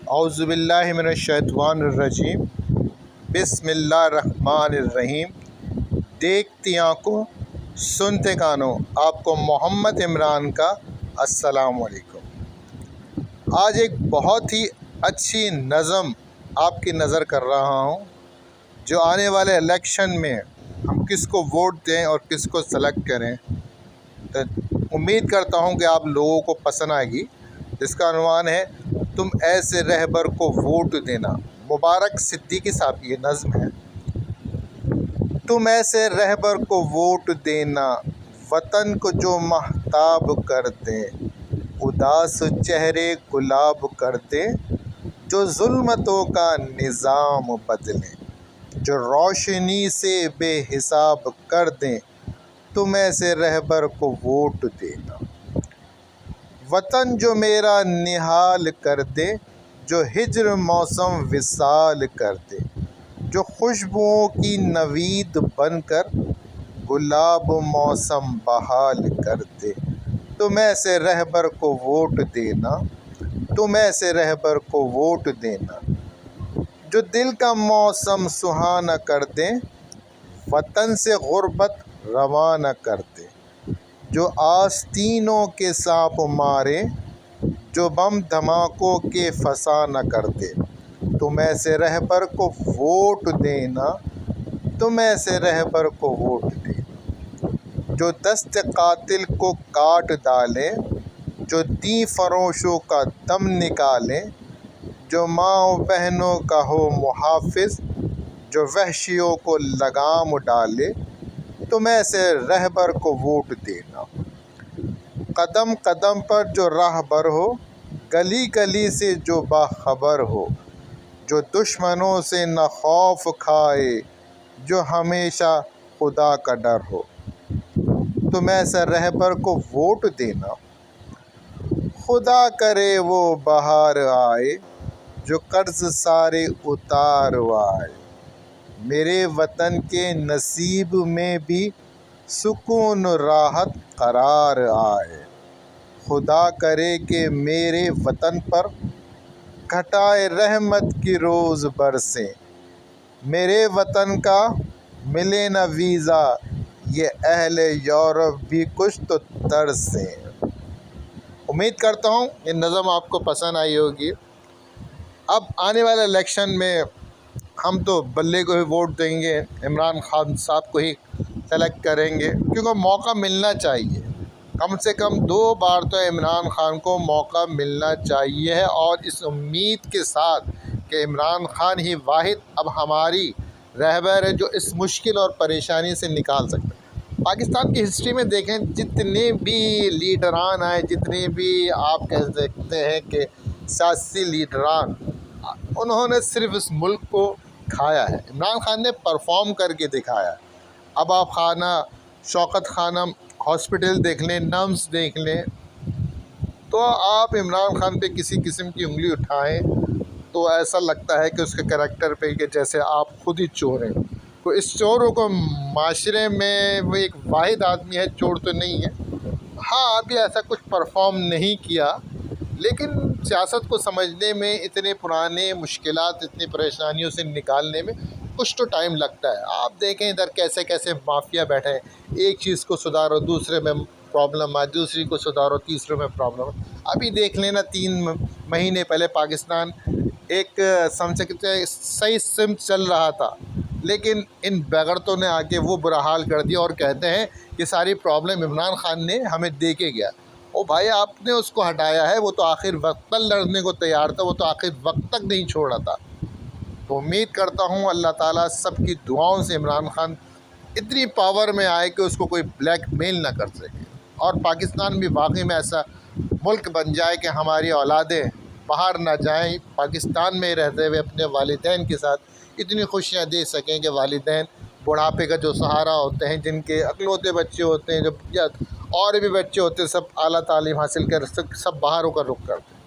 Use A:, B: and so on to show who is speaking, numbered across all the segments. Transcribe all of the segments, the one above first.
A: اعوذ باللہ من الشیطان الرجیم، بسم اللہ الرحمن الرحیم۔ دیکھتی آنکھوں سنتے کانوں، آپ کو محمد عمران کا السلام علیکم۔ آج ایک بہت ہی اچھی نظم آپ کی نظر کر رہا ہوں، جو آنے والے الیکشن میں ہم کس کو ووٹ دیں اور کس کو سلیکٹ کریں، تو امید کرتا ہوں کہ آپ لوگوں کو پسند آئے گی، جس کا عنوان ہے تم ایسے رہبر کو ووٹ دینا۔ مبارک صدیقی صاحب کی یہ نظم ہے۔ تم ایسے رہبر کو ووٹ دینا، وطن کو جو مہتاب کر دے، اداس چہرے گلاب کر دے، جو ظلمتوں کا نظام بدلے، جو روشنی سے بے حساب کر دیں، تم ایسے رہبر کو ووٹ دینا۔ وطن جو میرا نہال کر دے، جو ہجر موسم وصال کر دے، جو خوشبوؤں کی نوید بن کر گلاب موسم بحال کر دے، تم ایسے رہبر کو ووٹ دینا، تم ایسے رہبر کو ووٹ دینا۔ جو دل کا موسم سہانا کر دے، وطن سے غربت روانہ کر دے، جو آستینوں کے سانپ مارے، جو بم دھماکوں کے فسانہ کر دے، تم ایسے رہبر کو ووٹ دینا، تم ایسے رہبر کو ووٹ دینا۔ جو دست قاتل کو کاٹ ڈالے، جو دین فروشوں کا دم نکالے، جو ماں و بہنوں کا ہو محافظ، جو وحشیوں کو لگام ڈالے، تم ایسے رہبر کو ووٹ دینا۔ قدم قدم پر جو راہبر ہو، گلی گلی سے جو باخبر ہو، جو دشمنوں سے نہ خوف کھائے، جو ہمیشہ خدا کا ڈر ہو، تم ایسے رہبر کو ووٹ دینا۔ خدا کرے وہ بہار آئے، جو قرض سارے اتار آئے، میرے وطن کے نصیب میں بھی سکون راحت قرار آئے۔ خدا کرے کہ میرے وطن پر گھٹائے رحمت کی روز برسیں، میرے وطن کا ملے نہ ویزا، یہ اہل یورپ بھی کچھ تو ترسیں۔ امید کرتا ہوں یہ نظم آپ کو پسند آئی ہوگی۔ اب آنے والے الیکشن میں ہم تو بلے کو ہی ووٹ دیں گے، عمران خان صاحب کو ہی سلیکٹ کریں گے، کیونکہ موقع ملنا چاہیے۔ کم سے کم 2 بار تو عمران خان کو موقع ملنا چاہیے ہے، اور اس امید کے ساتھ کہ عمران خان ہی واحد اب ہماری رہبر ہے جو اس مشکل اور پریشانی سے نکال سکتا ہے۔ پاکستان کی ہسٹری میں دیکھیں، جتنے بھی لیڈران آئے، جتنے بھی آپ کہہ سکتے ہیں کہ سیاسی لیڈران، انہوں نے صرف اس ملک کو کھایا ہے۔ عمران خان نے پرفارم کر کے دکھایا۔ اب آپ خانہ شوکت خانم ہاسپٹل دیکھ لیں، نمس دیکھ لیں، تو آپ عمران خان پہ کسی قسم کی انگلی اٹھائیں تو ایسا لگتا ہے کہ اس کے کریکٹر پہ کہ جیسے آپ خود ہی چور ہیں۔ تو اس چوروں کو معاشرے میں وہ ایک واحد آدمی ہے، چور تو نہیں ہے۔ ہاں، ابھی ایسا کچھ پرفارم نہیں کیا، لیکن سیاست کو سمجھنے میں، اتنے پرانے مشکلات، اتنی پریشانیوں سے نکالنے میں کچھ تو ٹائم لگتا ہے۔ آپ دیکھیں ادھر کیسے کیسے مافیا بیٹھے ہیں، ایک چیز کو سدھارو دوسرے میں پرابلم آئے، دوسری کو سدھارو تیسرے میں پرابلم آئے۔ ابھی دیکھ لینا 3 مہینے پہلے پاکستان ایک سمجھ سکتے ہیں صحیح سمت چل رہا تھا، لیکن ان بغیرتوں نے آ کے وہ برا حال کر دیا اور کہتے ہیں کہ ساری پرابلم عمران خان نے ہمیں دے کے گیا۔ او بھائی، آپ نے اس کو ہٹایا ہے، وہ تو آخر وقت تک لڑنے کو تیار تھا، وہ تو آخر وقت تک نہیں چھوڑا تھا۔ تو امید کرتا ہوں اللہ تعالیٰ سب کی دعاؤں سے عمران خان اتنی پاور میں آئے کہ اس کو کوئی بلیک میل نہ کر سکے، اور پاکستان بھی واقعی میں ایسا ملک بن جائے کہ ہماری اولادیں باہر نہ جائیں، پاکستان میں رہتے ہوئے اپنے والدین کے ساتھ اتنی خوشیاں دے سکیں کہ والدین بڑھاپے کا جو سہارا ہوتے ہیں، جن کے اکلوتے بچے ہوتے ہیں، یا اور بھی بچے ہوتے ہیں، سب اعلیٰ تعلیم حاصل کر سب باہروں کا رخ کرتے ہیں،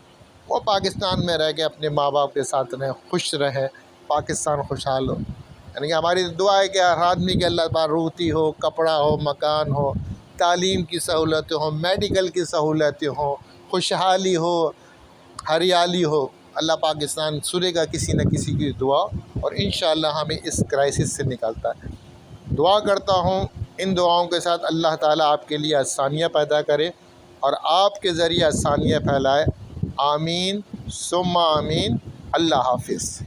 A: وہ پاکستان میں رہ کے اپنے ماں باپ کے ساتھ رہیں، خوش رہیں، پاکستان خوشحال ہو۔ یعنی کہ ہماری دعا ہے کہ ہر آدمی کے اللہ پاک روٹی ہو، کپڑا ہو، مکان ہو، تعلیم کی سہولتیں ہوں، میڈیکل کی سہولتیں ہوں، خوشحالی ہو، ہریالی ہو۔ اللہ پاکستان سنے گا کسی نہ کسی کی دعا اور انشاءاللہ ہمیں اس کرائسس سے نکالتا ہے۔ دعا کرتا ہوں ان دعاؤں کے ساتھ اللہ تعالیٰ آپ کے لیے آسانیاں پیدا کرے اور آپ کے ذریعے آسانیاں پھیلائے۔ آمین ثم آمین۔ اللہ حافظ۔